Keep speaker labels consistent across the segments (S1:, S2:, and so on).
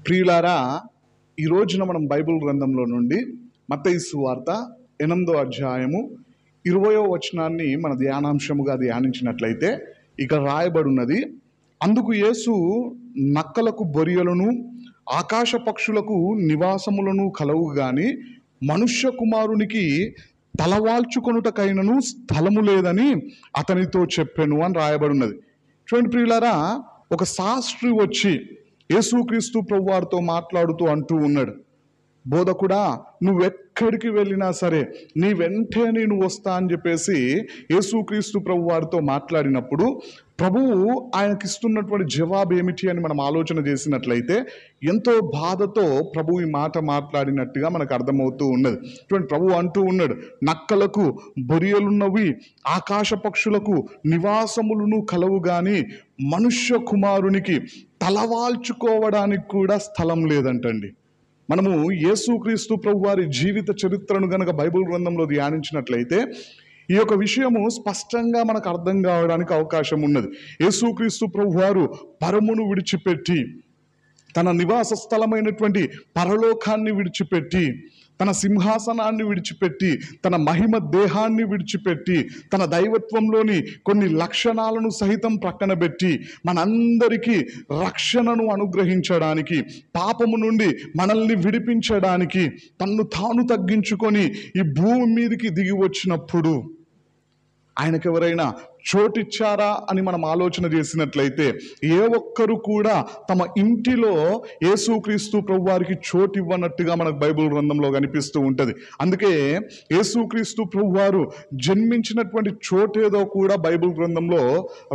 S1: ప్రియులారా, ఈ రోజున మనం బైబిల్ గ్రంథంలో నుండి మత్తయి సువార్త 8వ అధ్యాయము 20వ వచనాన్ని మన ధ్యానాంశముగా ధ్యానించినట్లయితే ఇక్కడ రాయబడినది, అందుకు యేసు నక్కలకు బొరియలను ఆకాశ పక్షులకు నివాసములను కలవు గాని మనుష్య కుమారునికి తలవాల్చుకొనుటకైనను స్థలము లేదని అతనితో చెప్పెను అని రాయబడినది. చూడండి ప్రియులారా, ఒక శాస్త్రి వచ్చి యేసుక్రీస్తు ప్రభువారితో మాట్లాడుతూ అంటూ ఉన్నాడు, బోధకుడా, నువ్వెక్కడికి వెళ్ళినా సరే నీ వెంటే నేను వస్తా అని చెప్పేసి యేసుక్రీస్తు ప్రభువారితో మాట్లాడినప్పుడు ప్రభువు ఆయనకిస్తున్నటువంటి జవాబు ఏమిటి అని మనం ఆలోచన చేసినట్లయితే ఎంతో బాధతో ప్రభు ఈ మాట మాట్లాడినట్టుగా మనకు అర్థమవుతూ ఉన్నది. చూడండి, ప్రభు అంటూ ఉన్నాడు, నక్కలకు బొరియలున్నవి, ఆకాశ పక్షులకు నివాసములను కలవు గాని మనుష్య కుమారునికి తలవాల్చుకోవడానికి కూడా స్థలం లేదంటండి. మనము యేసుక్రీస్తు ప్రభువారి జీవిత చరిత్రను గనక బైబిల్ గ్రంథంలో ధ్యానించినట్లయితే ఈ యొక్క విషయము స్పష్టంగా మనకు అర్థం కావడానికి అవకాశం ఉన్నది. యేసుక్రీస్తు ప్రభువారు పరమును విడిచిపెట్టి తన నివాస స్థలమైనటువంటి పరలోకాన్ని విడిచిపెట్టి, తన సింహాసనాన్ని విడిచిపెట్టి, తన మహిమ దేహాన్ని విడిచిపెట్టి, తన దైవత్వంలోని కొన్ని లక్షణాలను సహితం ప్రక్కన పెట్టి మనందరికీ రక్షణను అనుగ్రహించడానికి, పాపము నుండి మనల్ని విడిపించడానికి తన్ను తాను తగ్గించుకొని ఈ భూమి మీదకి దిగి వచ్చినప్పుడు ఆయనకు ఎవరైనా చోటిచ్చారా అని మనం ఆలోచన చేసినట్లయితే ఏ ఒక్కరు కూడా తమ ఇంటిలో యేసుక్రీస్తు ప్రభువారికి చోటు ఇవ్వనట్టుగా మనకు బైబిల్ గ్రంథంలో కనిపిస్తూ ఉంటుంది. అందుకే యేసుక్రీస్తు ప్రభువారు జన్మించినటువంటి చోటేదో కూడా బైబిల్ గ్రంథంలో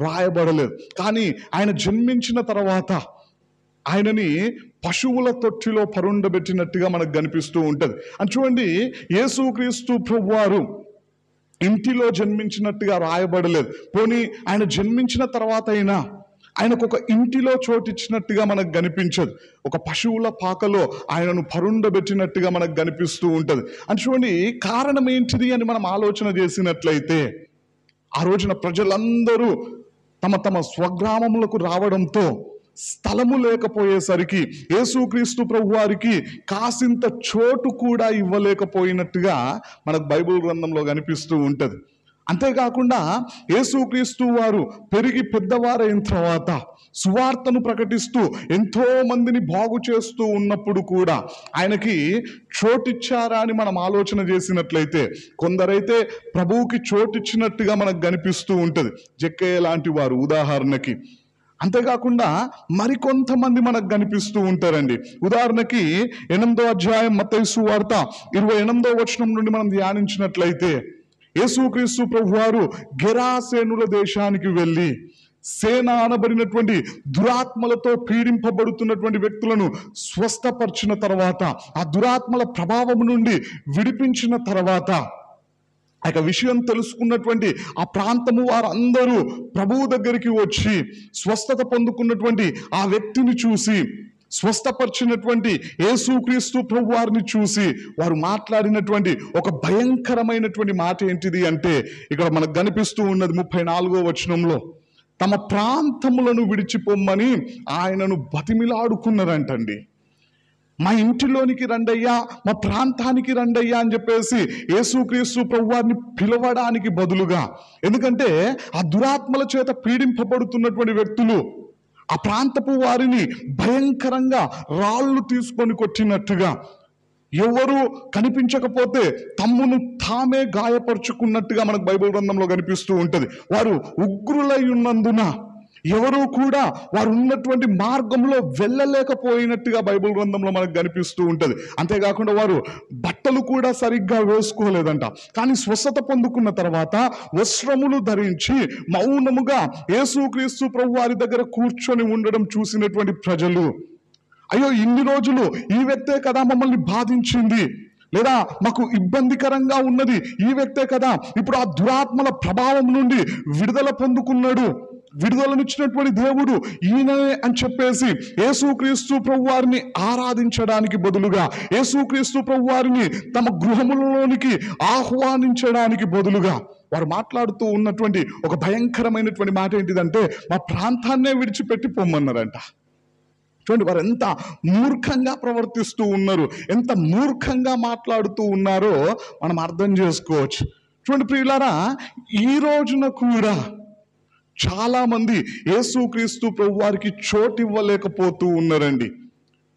S1: రాయబడలేదు. కానీ ఆయన జన్మించిన తర్వాత ఆయనని పశువుల తొట్టిలో పరుండబెట్టినట్టుగా మనకు కనిపిస్తూ ఉంటుంది. అని చూడండి, యేసుక్రీస్తు ప్రభువారు ఇంటిలో జన్మించినట్టుగా రాయబడలేదు. పోనీ ఆయన జన్మించిన తర్వాత అయినా ఆయనకు ఒక ఇంటిలో చోటిచ్చినట్టుగా మనకు కనిపించదు. ఒక పశువుల పాకలో ఆయనను పరుండబెట్టినట్టుగా మనకు కనిపిస్తూ ఉంటుంది. అని చూడండి, కారణం ఏంటిది అని మనం ఆలోచన చేసినట్లయితే ఆ రోజున ప్రజలందరూ తమ తమ స్వగ్రామములకు రావడంతో స్థలము లేకపోయేసరికి యేసుక్రీస్తు ప్రభువారికి కాసింత చోటు కూడా ఇవ్వలేకపోయినట్టుగా మనకు బైబిల్ గ్రంథంలో కనిపిస్తూ ఉంటుంది. అంతేకాకుండా యేసుక్రీస్తు వారు పెరిగి పెద్దవారైన తర్వాత సువార్తను ప్రకటిస్తూ ఎంతో మందిని బాగు చేస్తూ ఉన్నప్పుడు కూడా ఆయనకి చోటిచ్చారా అని మనం ఆలోచన చేసినట్లయితే కొందరైతే ప్రభువుకి చోటిచ్చినట్టుగా మనకు కనిపిస్తూ ఉంటుంది. జక్కయ్య లాంటి వారు ఉదాహరణకి. అంతేకాకుండా మరికొంతమంది మనకు కనిపిస్తూ ఉంటారండి. ఉదాహరణకి 8వ అధ్యాయం మత్తయి సువార్త 28వ వచనం నుండి మనం ధ్యానించినట్లయితే యేసుక్రీస్తు ప్రభువారు గెరాసేనుల దేశానికి వెళ్ళి సేన అనబడినటువంటి దురాత్మలతో పీడింపబడుతున్నటువంటి వ్యక్తులను స్వస్థపరిచిన తర్వాత, ఆ దురాత్మల ప్రభావం నుండి విడిపించిన తర్వాత ఆ విషయం తెలుసుకున్నటువంటి ఆ ప్రాంతము వారందరూ ప్రభువు దగ్గరికి వచ్చి స్వస్థత పొందుకున్నటువంటి ఆ వ్యక్తిని చూసి, స్వస్థపరిచినటువంటి యేసుక్రీస్తు ప్రభువారిని చూసి వారు మాట్లాడినటువంటి ఒక భయంకరమైనటువంటి మాట ఏంటిది అంటే ఇక్కడ మనకు కనిపిస్తూ ఉన్నది 34వ వచనంలో, తమ ప్రాంతములను విడిచిపోమ్మని ఆయనను బతిమిలాడుకున్నారంటండి. మా ఇంటిలోనికి రండయ్యా, మా ప్రాంతానికి రండయ్యా అని చెప్పేసి యేసుక్రీస్తు ప్రభువారిని పిలవడానికి బదులుగా, ఎందుకంటే ఆ దురాత్మల చేత పీడింపబడుతున్నటువంటి వ్యక్తులు ఆ ప్రాంతపు వారిని భయంకరంగా రాళ్ళు తీసుకొని కొట్టినట్టుగా, ఎవరు కనిపించకపోతే తమ్మును తామే గాయపరుచుకున్నట్టుగా మనకు బైబిల్ గ్రంథంలో కనిపిస్తూ ఉంటుంది. వారు ఉగ్రులై ఉన్నందున ఎవరు కూడా వారు ఉన్నటువంటి మార్గంలో వెళ్ళలేకపోయినట్టుగా బైబిల్ గ్రంథంలో మనకు కనిపిస్తూ ఉంటుంది. అంతేకాకుండా వారు బట్టలు కూడా సరిగ్గా వేసుకోలేదంట. కానీ స్వస్థత పొందుకున్న తర్వాత వస్త్రములు ధరించి మౌనముగా యేసుక్రీస్తు ప్రభువారి దగ్గర కూర్చొని ఉండడం చూసినటువంటి ప్రజలు, అయ్యో ఇన్ని రోజులు ఈ వ్యక్తే కదా మమ్మల్ని బాధించింది, లేదా మాకు ఇబ్బందికరంగా ఉన్నది ఈ వ్యక్తే కదా, ఇప్పుడు ఆ దురాత్మల ప్రభావం నుండి విడుదల పొందుకున్నాడు, విడుదలనిచ్చినటువంటి దేవుడు ఈయననే అని చెప్పేసి యేసుక్రీస్తు ప్రభువారిని ఆరాధించడానికి బదులుగా, యేసుక్రీస్తు ప్రభువారిని తమ గృహములలోనికి ఆహ్వానించడానికి బదులుగా వారు మాట్లాడుతూ ఉన్నటువంటి ఒక భయంకరమైనటువంటి మాట ఏంటిదంటే మా ప్రాంతాన్నే విడిచిపెట్టి పొమ్మన్నారంట. చూడండి, వారు ఎంత మూర్ఖంగా ప్రవర్తిస్తూ ఉన్నారు, ఎంత మూర్ఖంగా మాట్లాడుతూ ఉన్నారో మనం అర్థం చేసుకోవచ్చు. చూడండి ప్రియులారా, ఈ రోజున కూడా చాలా మంది యేసుక్రీస్తు ప్రభువారికి చోటు ఇవ్వలేకపోతూ ఉన్నారండి.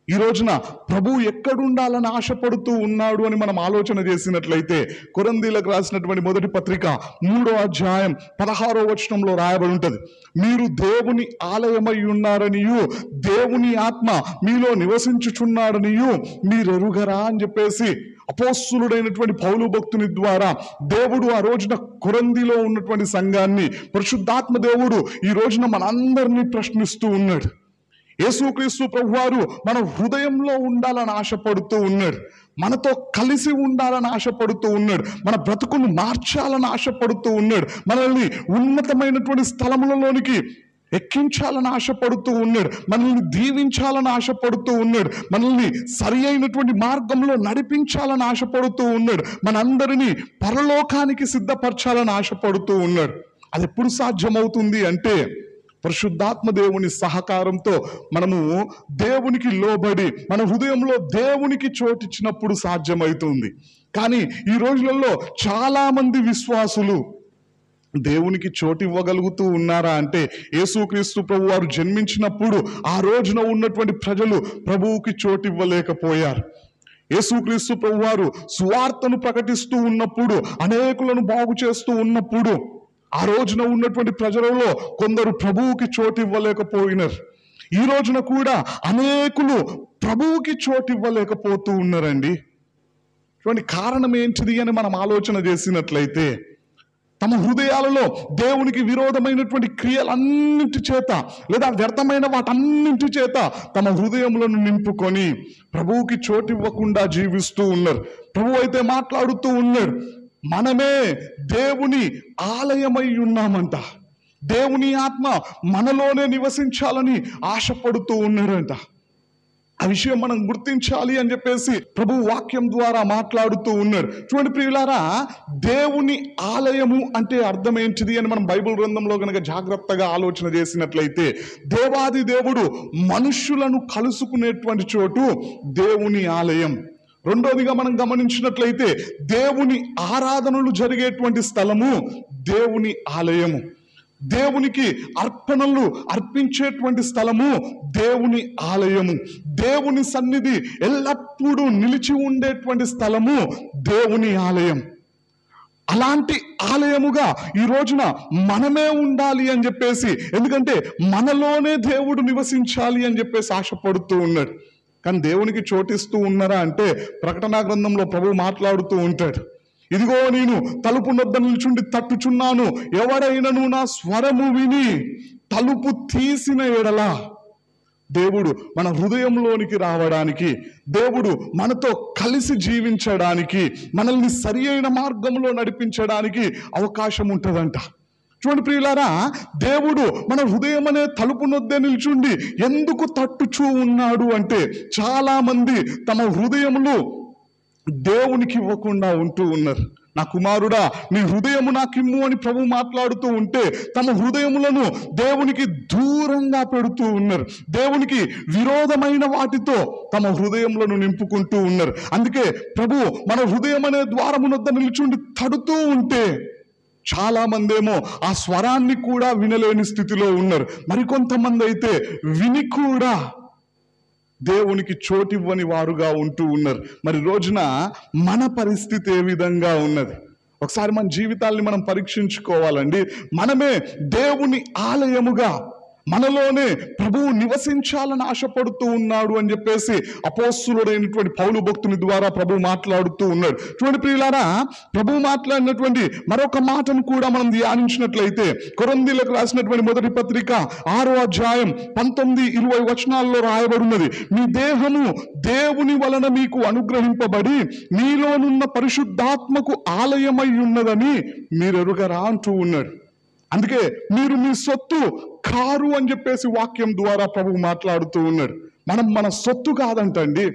S1: ఈ రోజున ప్రభువు ఎక్కడుండాలని ఆశపడుతూ ఉన్నాడు అని మనం ఆలోచన చేసినట్లయితే, కొరింథీయులకు రాసినటువంటి మొదటి పత్రిక 3వ అధ్యాయం 16వ వచనంలో రాయబడి ఉంటుంది, మీరు దేవుని ఆలయమై ఉన్నారనియు దేవుని ఆత్మ మీలో నివసించుచున్నాడనియు మీరెరుగరా అని చెప్పేసి అపోస్తలుడైనటువంటి పౌలు భక్తుని ద్వారా దేవుడు ఆ రోజున కొరింథీలో ఉన్నటువంటి సంఘాన్ని, పరిశుద్ధాత్మ దేవుడు ఈ రోజున మనందరినీ ప్రశ్నిస్తూ ఉన్నాడు. యేసుక్రీస్తు ప్రభువారు మన హృదయంలో ఉండాలని ఆశపడుతూ ఉన్నాడు, మనతో కలిసి ఉండాలని ఆశపడుతూ ఉన్నాడు, మన బ్రతుకును మార్చాలని ఆశపడుతూ ఉన్నాడు, మనల్ని ఉన్నతమైనటువంటి స్థలములలోనికి ఎక్కించాలని ఆశపడుతూ ఉన్నాడు, మనల్ని దీవించాలని ఆశపడుతూ ఉన్నాడు, మనల్ని సరి అయినటువంటి మార్గంలో నడిపించాలని ఆశపడుతూ ఉన్నాడు, మనందరినీ పరలోకానికి సిద్ధపరచాలని ఆశపడుతూ ఉన్నాడు. అది ఎప్పుడు సాధ్యమవుతుంది అంటే, పరిశుద్ధాత్మ దేవుని సహకారంతో మనము దేవునికి లోబడి మన హృదయంలో దేవునికి చోటిచ్చినప్పుడు సాధ్యమవుతుంది. కానీ ఈ రోజులలో చాలా మంది విశ్వాసులు దేవునికి చోటు ఇవ్వగలుగుతూ ఉన్నారా అంటే, యేసుక్రీస్తు ప్రభు వారు జన్మించినప్పుడు ఆ రోజున ఉన్నటువంటి ప్రజలు ప్రభువుకి చోటు ఇవ్వలేకపోయారు. యేసుక్రీస్తు ప్రభు వారు సువార్తను ప్రకటిస్తూ ఉన్నప్పుడు, అనేకులను బాగు చేస్తూ ఉన్నప్పుడు ఆ రోజున ఉన్నటువంటి ప్రజలలో కొందరు ప్రభువుకి చోటు ఇవ్వలేకపోయినారు. ఈ రోజున కూడా అనేకులు ప్రభువుకి చోటు ఇవ్వలేకపోతూ ఉన్నారండి. చూడండి, కారణం ఏంటిది అని మనం ఆలోచన చేసినట్లయితే, తమ హృదయాలలో దేవునికి విరోధమైనటువంటి క్రియలన్నింటి చేత లేదా వ్యర్థమైన వాటన్నింటి చేత తమ హృదయములను నింపుకొని ప్రభువుకి చోటు ఇవ్వకుండా జీవిస్తూ ఉన్నారు. ప్రభువు అయితే మాట్లాడుతూ ఉన్నాడు, మనమే దేవుని ఆలయమై ఉన్నామంట, దేవుని ఆత్మ మనలోనే నివసించాలని ఆశపడుతూ ఉన్నారంట. ఆ విషయం మనం గుర్తించాలి అని చెప్పేసి ప్రభు వాక్యం ద్వారా మాట్లాడుతూ ఉన్నారు. చూడండి ప్రియులారా, దేవుని ఆలయము అంటే అర్థం ఏంటిది అని మనం బైబిల్ గ్రంథంలో కనుక జాగ్రత్తగా ఆలోచన చేసినట్లయితే, దేవాది దేవుడు మనుష్యులను కలుసుకునేటువంటి చోటు దేవుని ఆలయం. రెండోదిగా మనం గమనించినట్లయితే, దేవుని ఆరాధనలు జరిగేటువంటి స్థలము దేవుని ఆలయము. దేవునికి అర్పణలు అర్పించేటువంటి స్థలము దేవుని ఆలయము. దేవుని సన్నిధి ఎల్లప్పుడూ నిలిచి ఉండేటువంటి స్థలము దేవుని ఆలయం. అలాంటి ఆలయముగా ఈ రోజున మనమే ఉండాలి అని చెప్పేసి, ఎందుకంటే మనలోనే దేవుడు నివసించాలి అని చెప్పేసి ఆశపడుతూ ఉన్నాడు. కానీ దేవునికి చోటిస్తూ ఉన్నారా అంటే, ప్రకటనా గ్రంథంలో ప్రభువు మాట్లాడుతూ ఉంటాడు, ఇదిగో నేను తలుపు నొద్ద నిల్చుండి తట్టుచున్నాను, ఎవడైనను నా స్వరము విని తలుపు తీసిన ఎడల, దేవుడు మన హృదయంలోనికి రావడానికి, దేవుడు మనతో కలిసి జీవించడానికి, మనల్ని సరి అయిన మార్గంలో నడిపించడానికి అవకాశం ఉంటుందంట. చూడండి ప్రియులారా, దేవుడు మన హృదయం అనే తలుపు నొద్దే నిల్చుండి ఎందుకు తట్టుచూ ఉన్నాడు అంటే, చాలా మంది తమ హృదయములు దేవునికి ఇవ్వకుండా ఉంటూ ఉన్నారు. నా కుమారుడా, నీ హృదయము నాకిమ్ము అని ప్రభు మాట్లాడుతూ ఉంటే, తమ హృదయములను దేవునికి దూరంగా పెడుతూ ఉన్నారు. దేవునికి విరోధమైన వాటితో తమ హృదయములను నింపుకుంటూ ఉన్నారు. అందుకే ప్రభు మన హృదయం అనే ద్వారమునొద్ద నిల్చుండి తడుతూ ఉంటే, చాలా మంది ఏమో ఆ స్వరాన్ని కూడా వినలేని స్థితిలో ఉన్నారు. మరికొంతమంది అయితే విని కూడా దేవునికి చోటివ్వని వారుగా ఉంటూ ఉన్నారు. మరి రోజున మన పరిస్థితి ఏ విధంగా ఉన్నది? ఒకసారి మన జీవితాల్ని మనం పరీక్షించుకోవాలండి. మనమే దేవుని ఆలయముగా, మనలోనే ప్రభువు నివసించాలని ఆశపడుతూ ఉన్నాడు అని చెప్పేసి అపోస్తలుడైనటువంటి పౌలు భక్తుని ద్వారా ప్రభు మాట్లాడుతూ ఉన్నాడు. చూడండి ప్రియులారా, ప్రభు మాట్లాడినటువంటి మరొక మాటను కూడా మనం ధ్యానించినట్లయితే, కొరింథీయులకు రాసినటువంటి మొదటి పత్రిక 6వ అధ్యాయం 19-20 వచనాల్లో రాయబడినది, మీ దేహము దేవుని వలన మీకు అనుగ్రహింపబడి మీలోనున్న పరిశుద్ధాత్మకు ఆలయమై ఉన్నదని మీరెరుగరా అంటూ ఉన్నాడు. అందుకే మీరు మీ సొత్తు కారు అని చెప్పేసి వాక్యం ద్వారా ప్రభువు మాట్లాడుతూ ఉన్నాడు. మనం మన సొత్తు కాదంటండి.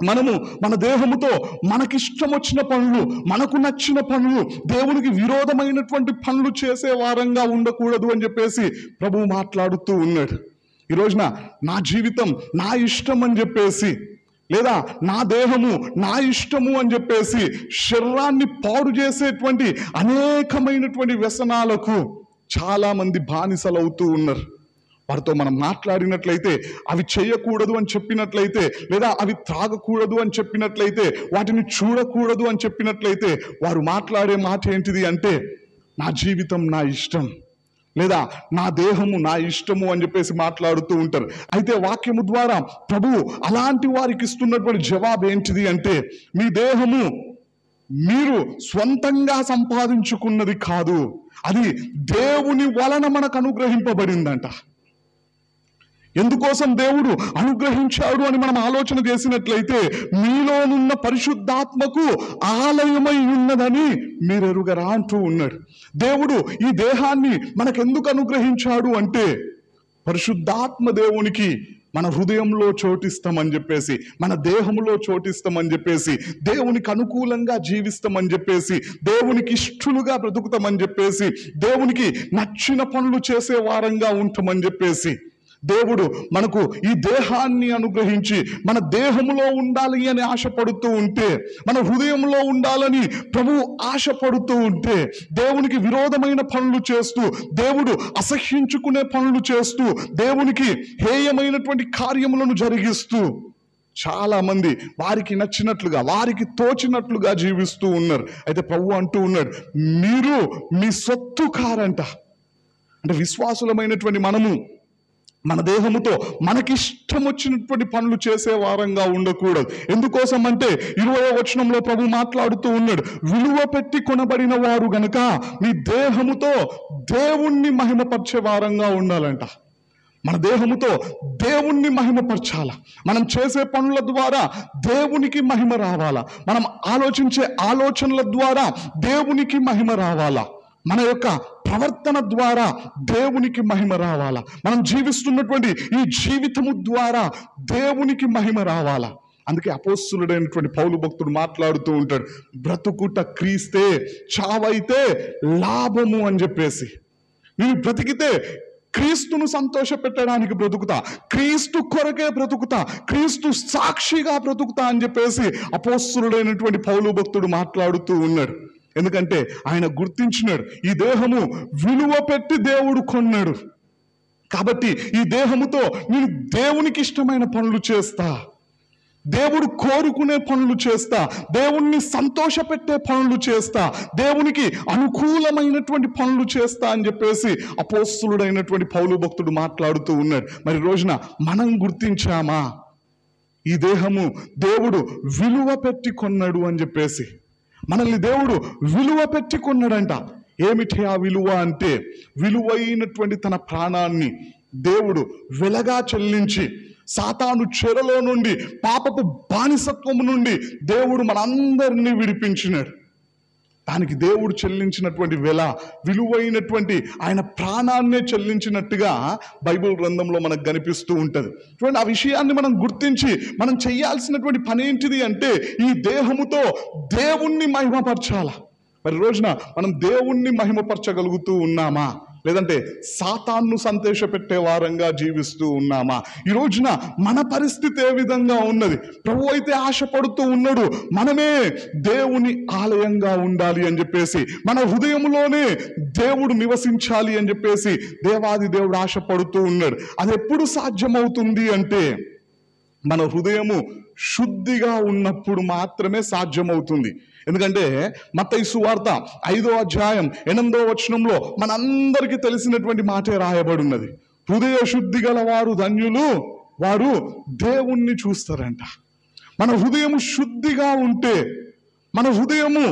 S1: మనము మన దేహముతో మనకిష్టం వచ్చిన పనులు, మనకు నచ్చిన పనులు, దేవునికి విరోధమైనటువంటి పనులు చేసే వారంగా ఉండకూడదు అని చెప్పేసి ప్రభువు మాట్లాడుతూ ఉన్నాడు. ఈ రోజున నా జీవితం నా ఇష్టం అని చెప్పేసి, లేదా నా దేహము నా ఇష్టము అని చెప్పేసి శరీరాన్ని పాడు చేసేటువంటి అనేకమైనటువంటి వ్యసనాలకు చాలా మంది బానిసలవుతూ ఉన్నారు. వారితో మనం మాట్లాడినట్లయితే అవి చేయకూడదు అని చెప్పినట్లయితే, లేదా అవి త్రాగకూడదు అని చెప్పినట్లయితే, వాటిని చూడకూడదు అని చెప్పినట్లయితే వారు మాట్లాడే మాట ఏంటిది అంటే, నా జీవితం నా ఇష్టం, లేదా నా దేహము నా ఇష్టము అని చెప్పేసి మాట్లాడుతూ ఉంటారు. అయితే వాక్యము ద్వారా ప్రభువు అలాంటి వారికి ఇస్తున్నటువంటి జవాబు ఏంటిది అంటే, మీ దేహము మీరు స్వంతంగా సంపాదించుకున్నది కాదు, అది దేవుని వలన మనకు అనుగ్రహింపబడిందంట. ఎందుకోసం దేవుడు అనుగ్రహించాడు అని మనం ఆలోచన చేసినట్లయితే, మీలోనున్న పరిశుద్ధాత్మకు ఆలయమై ఉన్నదని మీరు ఎరుగరా అంటూ ఉన్నాడు. దేవుడు ఈ దేహాన్ని మనకెందుకు అనుగ్రహించాడు అంటే, పరిశుద్ధాత్మ దేవునికి మన హృదయంలో చోటిస్తామని చెప్పేసి, మన దేహంలో చోటిస్తామని చెప్పేసి, దేవునికి అనుకూలంగా జీవిస్తామని చెప్పేసి, దేవునికి ఇష్టలుగా బ్రతుకుతామని చెప్పేసి, దేవునికి నచ్చిన పనులు చేసే వారంగా ఉంటామని చెప్పేసి దేవుడు మనకు ఈ దేహాన్ని అనుగ్రహించి మన దేహంలో ఉండాలి అని ఆశపడుతూ ఉంటే, మన హృదయంలో ఉండాలని ప్రభు ఆశపడుతూ ఉంటే, దేవునికి విరోధమైన పనులు చేస్తూ, దేవుడు అసహ్యించుకునే పనులు చేస్తూ, దేవునికి హేయమైనటువంటి కార్యములను జరిగిస్తూ చాలా మంది వారికి నచ్చినట్లుగా, వారికి తోచినట్లుగా జీవిస్తూ ఉన్నారు. అయితే ప్రభు అంటూ ఉన్నాడు, మీరు మీ సొత్తు కారంట. అంటే విశ్వాసులమైనటువంటి మనము మన దేహముతో మనకిష్టం వచ్చినటువంటి పనులు చేసే వారంగా ఉండకూడదు. ఎందుకోసం అంటే 20వ వచనంలో ప్రభు మాట్లాడుతూ ఉన్నాడు, విలువ పెట్టి కొనబడిన వారు గనక మీ దేహముతో దేవుణ్ణి మహిమపరిచే వారంగా ఉండాలంట. మన దేహముతో దేవుణ్ణి మహిమపరచాల. మనం చేసే పనుల ద్వారా దేవునికి మహిమ రావాలా, మనం ఆలోచించే ఆలోచనల ద్వారా దేవునికి మహిమ రావాలా, మన యొక్క ప్రవర్తన ద్వారా దేవునికి మహిమ రావాలా, మనం జీవిస్తున్నటువంటి ఈ జీవితము ద్వారా దేవునికి మహిమ రావాలా. అందుకే అపోస్తులుడైనటువంటి పౌలు భక్తుడు మాట్లాడుతూ ఉంటాడు, బ్రతుకుట క్రీస్తే, చావైతే లాభము అని చెప్పేసి. నేను బ్రతికితే క్రీస్తును సంతోష పెట్టడానికి బ్రతుకుతా, క్రీస్తు కొరకే బ్రతుకుతా, క్రీస్తు సాక్షిగా బ్రతుకుతా అని చెప్పేసి అపోస్తులుడైనటువంటి పౌలు భక్తుడు మాట్లాడుతూ ఉన్నాడు. ఎందుకంటే ఆయన గుర్తించినాడు, ఈ దేహము విలువ పెట్టి దేవుడు కొన్నాడు కాబట్టి ఈ దేహముతో నేను దేవునికి ఇష్టమైన పనులు చేస్తా, దేవుడు కోరుకునే పనులు చేస్తా, దేవుణ్ణి సంతోష పెట్టే పనులు చేస్తా, దేవునికి అనుకూలమైనటువంటి పనులు చేస్తా అని చెప్పేసి అపోస్తులుడైనటువంటి పౌలు భక్తుడు మాట్లాడుతూ ఉన్నాడు. మరి రోజున మనం గుర్తించామా, ఈ దేహము దేవుడు విలువ పెట్టి కొన్నాడు అని చెప్పేసి? మనల్ని దేవుడు విలువ పెట్టి కొన్నాడంట. ఏమిటి ఆ విలువ అంటే, విలువైనటువంటి తన ప్రాణాన్ని దేవుడు వెలగా చెల్లించి, సాతాను చెరలో నుండి, పాపపు బానిసత్వము నుండి దేవుడు మనందరినీ విడిపించినాడు. దానికి దేవుడు చెల్లించినటువంటి వెల, విలువైనటువంటి ఆయన ప్రాణాన్నే చెల్లించినట్టుగా బైబిల్ గ్రంథంలో మనకు కనిపిస్తూ ఉంటుంది. చూడండి, ఆ విషయాన్ని మనం గుర్తించి మనం చేయాల్సినటువంటి పని ఏంటిది అంటే, ఈ దేహముతో దేవుణ్ణి మహిమపరచాల. మరి రోజున మనం దేవుణ్ణి మహిమపరచగలుగుతూ ఉన్నామా, లేదంటే సాతాన్ను సంతోషపెట్టే వారంగా జీవిస్తూ ఉన్నామా? ఈ రోజున మన పరిస్థితి ఏ విధంగా ఉన్నది? ప్రభు అయితే ఆశపడుతూ ఉన్నాడు, మనమే దేవుని ఆలయంగా ఉండాలి అని చెప్పేసి, మన హృదయంలోనే దేవుడు నివసించాలి అని చెప్పేసి దేవాది దేవుడు ఆశపడుతూ ఉన్నాడు. అది ఎప్పుడు సాధ్యమవుతుంది అంటే, మన హృదయము శుద్ధిగా ఉన్నప్పుడు మాత్రమే సాధ్యమవుతుంది. ఎందుకంటే మత్తయి సువార్త 5వ అధ్యాయం 8వ వచనంలో మనందరికీ తెలిసినటువంటి మాటే రాయబడి ఉన్నది, హృదయ శుద్ధి గల వారు ధన్యులు, వారు దేవుణ్ణి చూస్తారంట. మన హృదయము శుద్ధిగా ఉంటే, మన హృదయము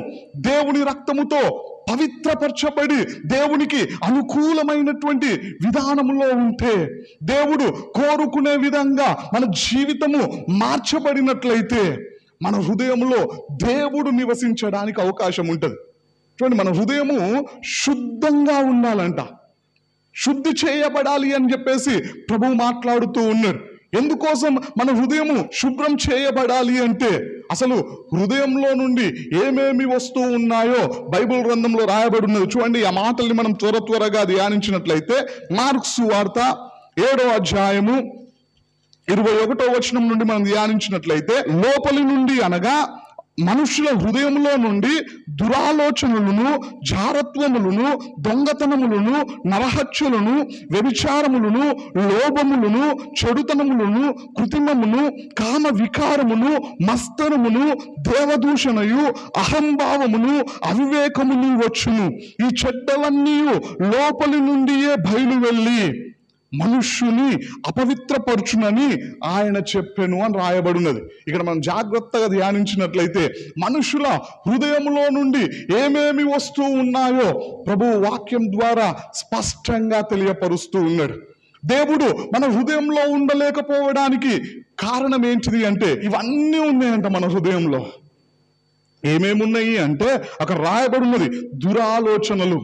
S1: దేవుని రక్తముతో పవిత్రపరచబడి దేవునికి అనుకూలమైనటువంటి విధానంలో ఉంటే, దేవుడు కోరుకునే విధంగా మన జీవితము మార్చబడినట్లయితే, మన హృదయంలో దేవుడు నివసించడానికి అవకాశం ఉంటుంది. చూడండి, మన హృదయము శుద్ధంగా ఉండాలంట, శుద్ధి చేయబడాలి అని చెప్పేసి ప్రభువు మాట్లాడుతూ ఉన్నాడు. ఎందుకోసం మన హృదయము శుభ్రం చేయబడాలి అంటే, అసలు హృదయంలో నుండి ఏమేమి వస్తూ ఉన్నాయో బైబిల్ గ్రంథంలో రాయబడి ఉన్నది. చూడండి, ఆ మాటల్ని మనం త్వరగా ధ్యానించినట్లయితే, మార్కు సువార్త 7వ అధ్యాయము 21వ వచనం నుండి మనం ధ్యానించినట్లయితే, లోపలి నుండి అనగా మనుషుల హృదయంలో నుండి దురాలోచనలను, జారత్వములను, దొంగతనములను, నరహత్యలను, వ్యభిచారములను, లోభములను, చెడుతనములను, కృత్రిమమును, కామ వికారమును, మస్తరమును, దేవదూషణయు, అహంభావమును, అవివేకమును వచ్చును. ఈ చెడ్డలన్నీ లోపలి నుండియే బయలు వెళ్ళి మనుష్యుని అపవిత్రపరచునని ఆయన చెప్పెను అని రాయబడినది. ఇక్కడ మనం జాగ్రత్తగా ధ్యానించినట్లయితే మనుషుల హృదయంలో నుండి ఏమేమి వస్తూ ఉన్నాయో ప్రభు వాక్యం ద్వారా స్పష్టంగా తెలియపరుస్తూ ఉన్నాడు. దేవుడు మన హృదయంలో ఉండలేకపోవడానికి కారణం ఏంటిది అంటే, ఇవన్నీ ఉన్నాయంట మన హృదయంలో. ఏమేమున్నాయి అంటే అక్కడ రాయబడినది దురాలోచనలు,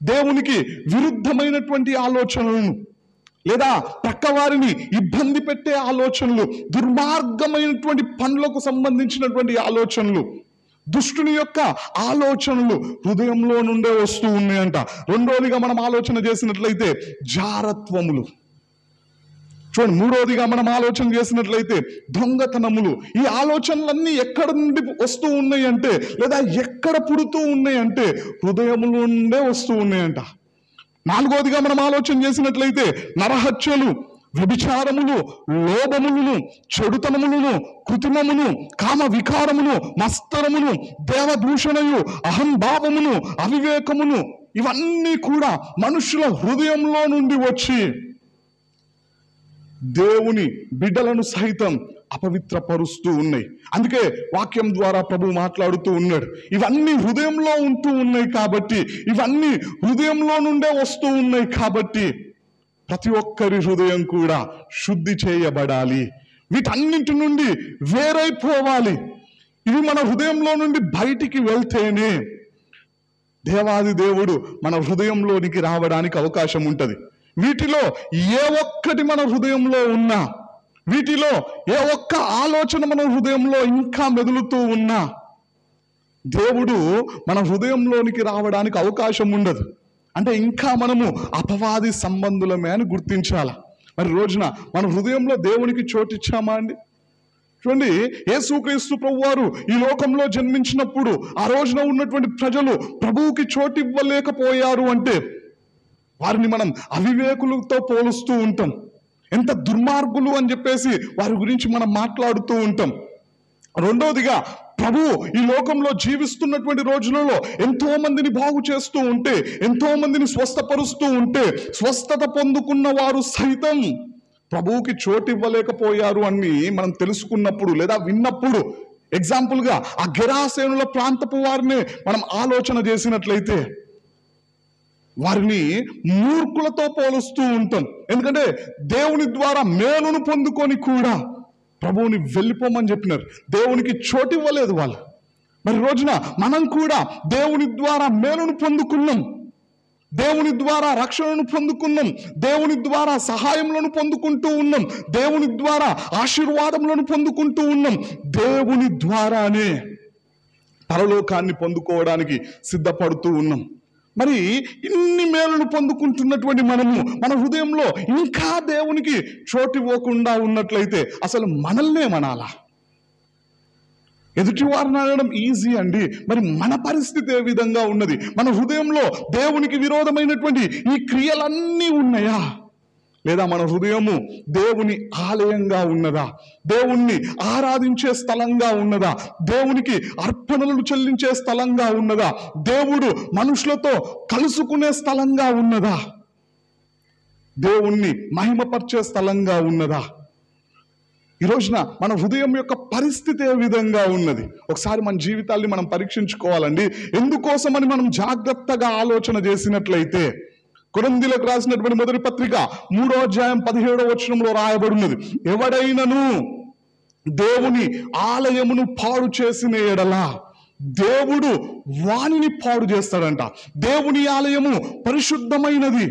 S1: దేవునికి విరుద్ధమైనటువంటి ఆలోచనలను, లేదా ప్రక్కవారిని ఇబ్బంది పెట్టే ఆలోచనలు, దుర్మార్గమైనటువంటి పనులకు సంబంధించినటువంటి ఆలోచనలు, దుష్టుని యొక్క ఆలోచనలు హృదయంలో నుండే వస్తూ ఉన్నాయంట. రెండోదిగా మనం ఆలోచన చేసినట్లయితే జారత్వములు. చూడండి, మూడోదిగా మనం ఆలోచన చేసినట్లయితే దొంగతనములు. ఈ ఆలోచనలన్నీ ఎక్కడ నుండి వస్తూ ఉన్నాయి అంటే, లేదా ఎక్కడ పుడుతూ ఉన్నాయి అంటే హృదయముల నుండే వస్తూ ఉన్నాయంట. నాలుగోదిగా మనం ఆలోచన చేసినట్లయితే నరహత్యలు, వ్యభిచారములు, లోభములను, చెడుతనములను, కృత్రిమమును, కామ వికారమును, మస్తరమును, దేవదూషణయు, అహంభావమును, అవివేకమును, ఇవన్నీ కూడా మనుషుల హృదయంలో నుండి వచ్చి దేవుని బిడ్డలను సైతం అపవిత్రపరుస్తూ ఉన్నాయి. అందుకే వాక్యం ద్వారా ప్రభు మాట్లాడుతూ ఉన్నాడు, ఇవన్నీ హృదయంలో ఉంటూ ఉన్నాయి కాబట్టి, ఇవన్నీ హృదయంలో నుండే వస్తూ ఉన్నాయి కాబట్టి ప్రతి ఒక్కరి హృదయం కూడా శుద్ధి చేయబడాలి, వీటన్నింటి నుండి వేరైపోవాలి. ఇవి మన హృదయంలో నుండి బయటికి వెళ్తేనే దేవాది దేవుడు మన హృదయంలోనికి రావడానికి అవకాశం ఉంటుంది. వీటిలో ఏ ఒక్కటి మన హృదయంలో ఉన్నా, వీటిలో ఏ ఒక్క ఆలోచన మన హృదయంలో ఇంకా మెదులుతూ ఉన్నా దేవుడు మన హృదయంలోనికి రావడానికి అవకాశం ఉండదు. అంటే ఇంకా మనము అపవాది సంబంధులమే అని గుర్తించాల. మరి రోజున మన హృదయంలో దేవునికి చోటిచ్చామా అండి? చూడండి, యేసుక్రీస్తు ప్రభువారు ఈ లోకంలో జన్మించినప్పుడు ఆ రోజున ఉన్నటువంటి ప్రజలు ప్రభువుకి చోటు ఇవ్వలేకపోయారు అంటే వారిని మనం అవివేకులతో పోలుస్తూ ఉంటాం. ఎంత దుర్మార్గులు అని చెప్పేసి వారి గురించి మనం మాట్లాడుతూ ఉంటాం. రెండోదిగా ప్రభు ఈ లోకంలో జీవిస్తున్నటువంటి రోజులలో ఎంతో మందిని బాగు చేస్తూ ఉంటే, ఎంతో మందిని స్వస్థపరుస్తూ ఉంటే, స్వస్థత పొందుకున్న వారు సైతం ప్రభువుకి చోటు ఇవ్వలేకపోయారు అని మనం తెలుసుకున్నప్పుడు లేదా విన్నప్పుడు, ఎగ్జాంపుల్గా ఆ గెరాసేనుల ప్రాంతపు వారిని మనం ఆలోచన చేసినట్లయితే వారిని మూర్ఖులతో పోలుస్తూ ఉంటాం. ఎందుకంటే దేవుని ద్వారా మేలును పొందుకొని కూడా ప్రభువుని వెళ్ళిపోమని చెప్పినారు, దేవునికి చోటు ఇవ్వలేదు వాళ్ళు. మరి రోజున మనం కూడా దేవుని ద్వారా మేలును పొందుకున్నాం, దేవుని ద్వారా రక్షణను పొందుకున్నాం, దేవుని ద్వారా సహాయములను పొందుకుంటూ ఉన్నాం, దేవుని ద్వారా ఆశీర్వాదములను పొందుకుంటూ ఉన్నాం. దేవుని ద్వారానే పరలోకాన్ని పొందుకోవడానికి సిద్ధపడుతూ ఉన్నాం. మరి ఇన్ని మేలును పొందుకుంటున్నటువంటి మనము మన హృదయంలో ఇంకా దేవునికి చోటు ఇవ్వకుండా ఉన్నట్లయితే అసలు మనల్నే మనాలా? ఎదుటి వారిని అనడం ఈజీ అండి, మరి మన పరిస్థితి ఏ విధంగా ఉన్నది? మన హృదయంలో దేవునికి విరోధమైనటువంటి ఈ క్రియలన్నీ ఉన్నాయా? లేదా మన హృదయము దేవుని ఆలయంగా ఉన్నదా? దేవుణ్ణి ఆరాధించే స్థలంగా ఉన్నదా? దేవునికి అర్పణలు చెల్లించే స్థలంగా ఉన్నదా? దేవుడు మనుషులతో కలుసుకునే స్థలంగా ఉన్నదా? దేవుణ్ణి మహిమపరిచే స్థలంగా ఉన్నదా? ఈ రోజున మన హృదయం యొక్క పరిస్థితి ఏ విధంగా ఉన్నది? ఒకసారి మన జీవితాన్ని మనం పరీక్షించుకోవాలండి. ఎందుకోసమని మనం జాగ్రత్తగా ఆలోచన చేసినట్లయితే కొరింథీయులకు రాసినటువంటి మొదటి పత్రిక 3వ అధ్యాయం 17వ వచనంలో రాయబడినది, ఎవడైనను దేవుని ఆలయమును పాడు చేసిన ఎడల దేవుడు వానిని పాడు చేస్తాడంట. దేవుని ఆలయము పరిశుద్ధమైనది,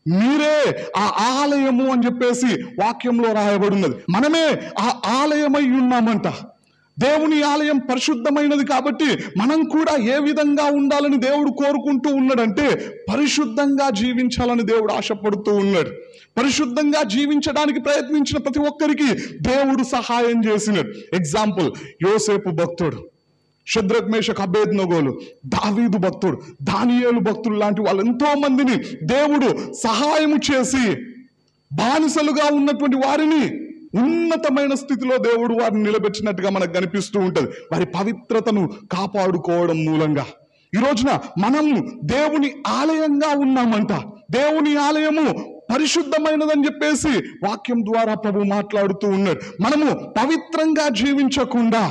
S1: మీరే ఆ ఆలయము అని చెప్పేసి వాక్యంలో రాయబడినది. మనమే ఆ ఆలయమై ఉన్నామంట. దేవుని ఆలయం పరిశుద్ధమైనది కాబట్టి మనం కూడా ఏ విధంగా ఉండాలని దేవుడు కోరుకుంటూ ఉన్నాడంటే పరిశుద్ధంగా జీవించాలని దేవుడు ఆశపడుతూ ఉన్నాడు. పరిశుద్ధంగా జీవించడానికి ప్రయత్నించిన ప్రతి ఒక్కరికి దేవుడు సహాయం చేసినాడు. ఎగ్జాంపుల్, యోసేపు భక్తుడు, షద్రక్ మేషక్ అబేద్నెగోలు, దావీదు భక్తుడు, దానియేలు భక్తులు లాంటి వాళ్ళు ఎంతో మందిని దేవుడు సహాయము చేసి బానిసలుగా ఉన్నటువంటి వారిని ఉన్నతమైన స్థితిలో దేవుడు వారిని నిలబెట్టినట్టుగా మనకు కనిపిస్తూ ఉంటది, వారి పవిత్రతను కాపాడుకోవడం మూలంగా. ఈ రోజున మనము దేవుని ఆలయంగా ఉన్నామంట. దేవుని ఆలయము పరిశుద్ధమైనదని చెప్పేసి వాక్యం ద్వారా ప్రభు మాట్లాడుతూ ఉన్నాడు. మనము పవిత్రంగా జీవించకుండా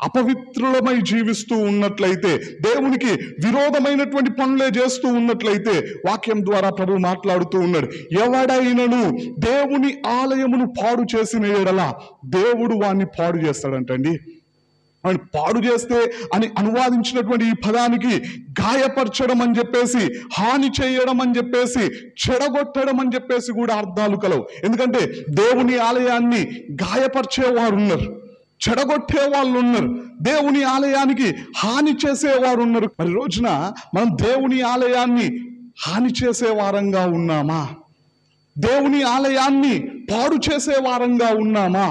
S1: అపవిత్రులమై జీవిస్తూ ఉన్నట్లయితే, దేవునికి విరోధమైనటువంటి పనులే చేస్తూ ఉన్నట్లయితే వాక్యం ద్వారా ప్రభు మాట్లాడుతూ ఉన్నాడు, ఎవడైనను దేవుని ఆలయమును పాడు చేసిన ఎడల దేవుడు వాణ్ణి పాడు చేస్తాడంటండి. వాడిని పాడు చేస్తే అని అనువాదించినటువంటి ఈ పదానికి గాయపరచడం అని చెప్పేసి, హాని చేయడం అని చెప్పేసి, చెడగొట్టడం అని చెప్పేసి కూడా అర్థాలు కలవు. ఎందుకంటే దేవుని ఆలయాన్ని గాయపరిచేవారు ఉన్నారు, చెడగొట్టే వాళ్ళు ఉన్నారు, దేవుని ఆలయానికి హాని చేసేవారు ఉన్నారు. మరి రోజున మనం దేవుని ఆలయాన్ని హాని చేసే వారంగా ఉన్నామా? దేవుని ఆలయాన్ని పాడు చేసే వారంగా ఉన్నామా?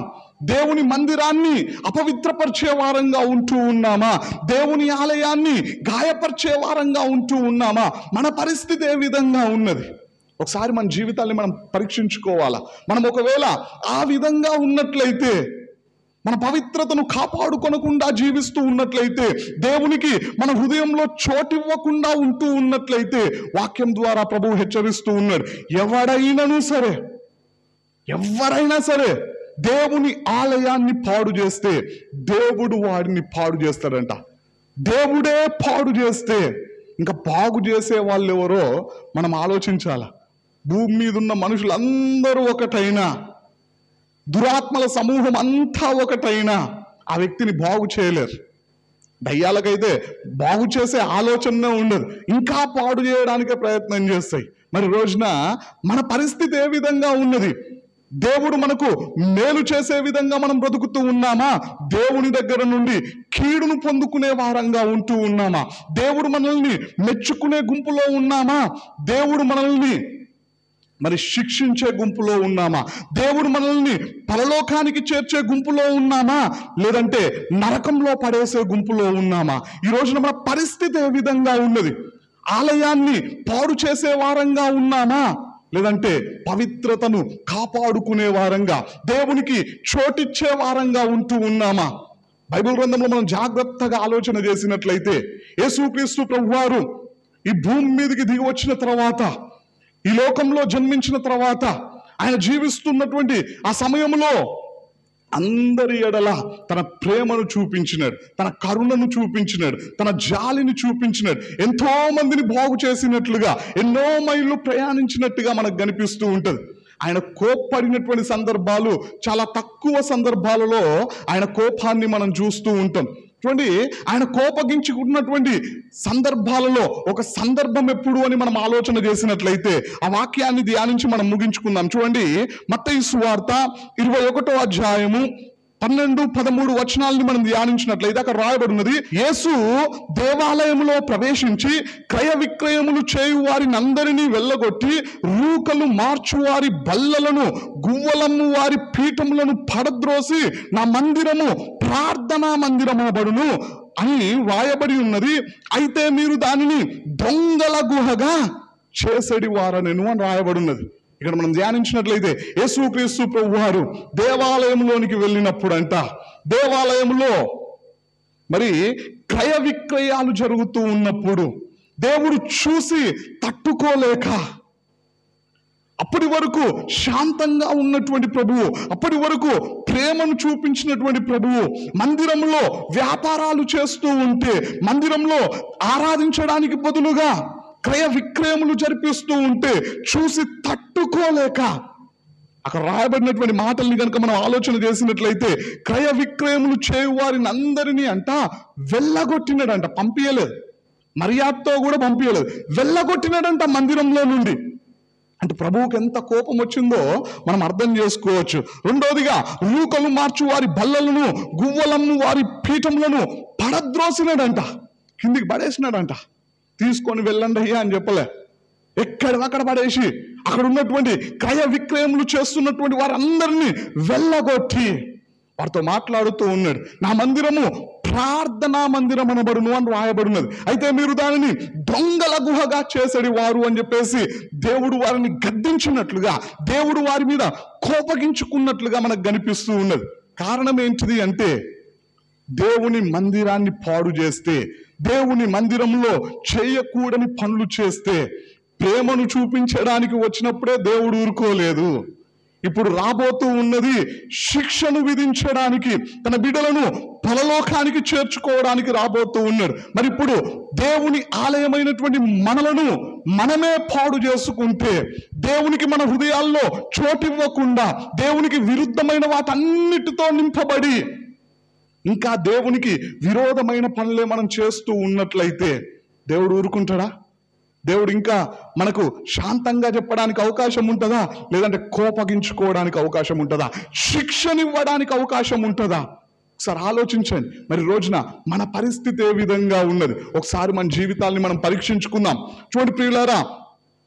S1: దేవుని మందిరాన్ని అపవిత్రపరిచే వారంగా ఉంటూ ఉన్నామా? దేవుని ఆలయాన్ని గాయపరిచే వారంగా ఉంటూ ఉన్నామా? మన పరిస్థితి ఏ విధంగా ఉన్నది? ఒకసారి మన జీవితాన్ని మనం పరీక్షించుకోవాలా. మనం ఒకవేళ ఆ విధంగా ఉన్నట్లయితే, మన పవిత్రతను కాపాడుకొనకుండా జీవిస్తూ ఉన్నట్లయితే, దేవునికి మన హృదయంలో చోటివ్వకుండా ఉంటూ ఉన్నట్లయితే, వాక్యం ద్వారా ప్రభువు హెచ్చరిస్తూ ఉన్నాడు, ఎవరైనా సరే దేవుని ఆలయాన్ని పాడు చేస్తే దేవుడు వాడిని పాడు చేస్తాడంట. దేవుడే పాడు చేస్తే ఇంకా బాగు చేసే వాళ్ళు ఎవరో మనం ఆలోచించాల. భూమి మీద ఉన్న మనుషులందరూ ఒకటైనా, దురాత్మల సమూహం అంతా ఒకటైనా ఆ వ్యక్తిని బాగు చేయలేరు. దయ్యాలకైతే బాగు చేసే ఆలోచనే ఉండదు, ఇంకా పాడు చేయడానికే ప్రయత్నం చేస్తాయి. మరి రోజున మన పరిస్థితి ఏ విధంగా ఉన్నది? దేవుడు మనకు మేలు చేసే విధంగా మనం బ్రతుకుతూ ఉన్నామా? దేవుని దగ్గర నుండి కీడును పొందుకునే వారంగా ఉంటూ ఉన్నామా? దేవుడు మనల్ని మెచ్చుకునే గుంపులో ఉన్నామా? దేవుడు మనల్ని మరి శిక్షించే గుంపులో ఉన్నామా? దేవుడు మనల్ని పరలోకానికి చేర్చే గుంపులో ఉన్నామా? లేదంటే నరకంలో పడేసే గుంపులో ఉన్నామా? ఈ రోజున మన పరిస్థితి ఏ విధంగా ఉన్నది? ఆలయాన్ని పాడు చేసే వారంగా ఉన్నామా? లేదంటే పవిత్రతను కాపాడుకునే వారంగా, దేవునికి చోటిచ్చే వారంగా ఉంటూ ఉన్నామా? బైబిల్ గ్రంథంలో మనం జాగ్రత్తగా ఆలోచన చేసినట్లయితే, యేసుక్రీస్తు ప్రభువారు ఈ భూమి మీదకి దిగి వచ్చిన తర్వాత, ఈ లోకంలో జన్మించిన తర్వాత, ఆయన జీవిస్తున్నటువంటి ఆ సమయంలో అందరి ఎడల తన ప్రేమను చూపించినాడు, తన కరుణను చూపించినాడు, తన జాలిని చూపించినాడు. ఎంతో మందిని బాగు చేసినట్లుగా, ఎన్నో మైళ్ళు ప్రయాణించినట్టుగా మనకు కనిపిస్తూ ఉంటది. ఆయన కోప్పడినటువంటి సందర్భాలు చాలా తక్కువ సందర్భాలలో ఆయన కోపాన్ని మనం చూస్తూ ఉంటాం. చూడండి, ఆయన కోపగించుకున్నటువంటి సందర్భాలలో ఒక సందర్భం ఎప్పుడు అని మనం ఆలోచన చేసినట్లయితే ఆ వాక్యాన్ని ధ్యానించి మనం ముగించుకుందాం. చూడండి, మత్తయి సువార్త 21వ అధ్యాయము 12-13 వచనాలని మనం ధ్యానించినట్లయితే అక్కడ రాయబడినది, యేసు దేవాలయంలో ప్రవేశించి క్రయ విక్రయములు చేయు వారిని అందరినీ వెళ్ళగొట్టి, రూకలు మార్చువారి బల్లలను, గువ్వలమ్ము వారి పీఠములను పడద్రోసి, నా మందిరము ప్రార్థనా మందిరమబడును అని రాయబడి ఉన్నది. అయితే మీరు దానిని దొంగల గుహగా చేసడి వారనెను అని రాయబడి ఉన్నది. ఇక్కడ మనం ధ్యానించినట్లయితే యేసుక్రీస్తు ప్రభువారు దేవాలయంలోనికి వెళ్ళినప్పుడంట, దేవాలయంలో మరి క్రయ విక్రయాలు జరుగుతూ ఉన్నప్పుడు దేవుడు చూసి తట్టుకోలేక, అప్పటి వరకు శాంతంగా ఉన్నటువంటి ప్రభువు, అప్పటి వరకు ప్రేమను చూపించినటువంటి ప్రభువు మందిరంలో వ్యాపారాలు చేస్తూ ఉంటే, మందిరంలో ఆరాధించడానికి బదులుగా క్రయ విక్రయములు జరిపిస్తూ ఉంటే చూసి తట్టుకోలేక, అక్కడ రాయబడినటువంటి మాటల్ని కనుక మనం ఆలోచన చేసినట్లయితే, క్రయ విక్రయములు చేయు వారిని అందరినీ అంట వెళ్ళగొట్టినాడంట. పంపించలేదు, మర్యాదతో కూడా పంపించలేదు, వెళ్ళగొట్టినాడంట మందిరంలో నుండి. అంటే ప్రభువుకి ఎంత కోపం వచ్చిందో మనం అర్థం చేసుకోవచ్చు. రెండోదిగా, రూకలు మార్చు వారి బల్లలను, గువ్వలను వారి పీఠములను పడద్రోసినాడంట, కిందికి పడేసినాడంట. తీసుకొని వెళ్ళండి అయ్యా అని చెప్పలే, ఎక్కడక్కడ పడేసి అక్కడ ఉన్నటువంటి క్రయ విక్రయములు చేస్తున్నటువంటి వారందరినీ వెళ్ళగొట్టి వారితో మాట్లాడుతూ ఉన్నాడు. నా మందిరము ప్రార్థనా మందిరం అనబడును అని రాయబడినది, అయితే మీరు దానిని దొంగల గుహగా చేసడి వారు అని చెప్పేసి దేవుడు వారిని గద్దించినట్లుగా, దేవుడు వారి మీద కోపగించుకున్నట్లుగా మనకు కనిపిస్తూ ఉన్నది. కారణం ఏంటిది అంటే, దేవుని మందిరాన్ని పాడు చేస్తే, దేవుని మందిరంలో చేయకూడని పనులు చేస్తే, ప్రేమను చూపించడానికి వచ్చినప్పుడే దేవుడు ఊరుకోలేదు. ఇప్పుడు రాబోతూ ఉన్నది శిక్షను విధించడానికి, తన బిడ్డలను పరలోకానికి చేర్చుకోవడానికి రాబోతూ ఉన్నాడు. మరి ఇప్పుడు దేవుని ఆలయమైనటువంటి మనలను మనమే పాడు చేసుకుంటే, దేవునికి మన హృదయాల్లో చోటివ్వకుండా, దేవునికి విరుద్ధమైన వాటన్నిటితో నింపబడి ఇంకా దేవునికి విరోధమైన పనులే మనం చేస్తూ ఉన్నట్లయితే దేవుడు ఊరుకుంటాడా? దేవుడు ఇంకా మనకు శాంతంగా చెప్పడానికి అవకాశం ఉంటుందా? లేదంటే కోపగించుకోవడానికి అవకాశం ఉంటుందా? శిక్షనివ్వడానికి అవకాశం ఉంటుందా? ఒకసారి ఆలోచించండి. మరి రోజున మన పరిస్థితి ఏ విధంగా ఉన్నది? ఒకసారి మన జీవితాల్ని మనం పరీక్షించుకుందాం. చూడండి ప్రియులారా,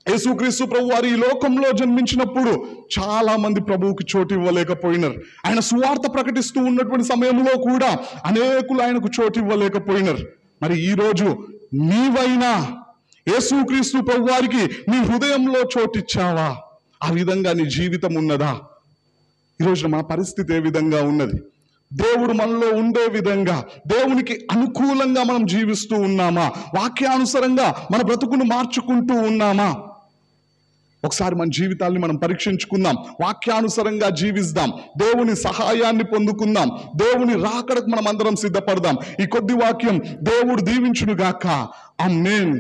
S1: యేసుక్రీస్తు ప్రభు వారు ఈ లోకంలో జన్మించినప్పుడు చాలా మంది ప్రభువుకి చోటు ఇవ్వలేకపోయినారు. ఆయన సువార్త ప్రకటిస్తూ ఉన్నటువంటి సమయంలో కూడా అనేకులు ఆయనకు చోటు ఇవ్వలేకపోయినారు. మరి ఈరోజు నీవైనా యేసుక్రీస్తు ప్రభు వారికి నీ హృదయంలో చోటిచ్చావా? ఆ విధంగా నీ జీవితం ఉన్నదా? ఈరోజు మన పరిస్థితి ఏ విధంగా ఉన్నది? దేవుడు మనలో ఉండే విధంగా, దేవునికి అనుకూలంగా మనం జీవిస్తూ ఉన్నామా? వాక్యానుసారంగా మన బ్రతుకును మార్చుకుంటూ ఉన్నామా? ఒకసారి మన జీవితాల్ని మనం పరీక్షించుకుందాం, వాక్యానుసారంగా జీవిస్తాం, దేవుని సహాయాన్ని పొందుకుందాం, దేవుని రాకడకు మనం అందరం సిద్ధపడదాం. ఈ కొద్ది వాక్యం దేవుడు దీవించును గాక. ఆమేన్.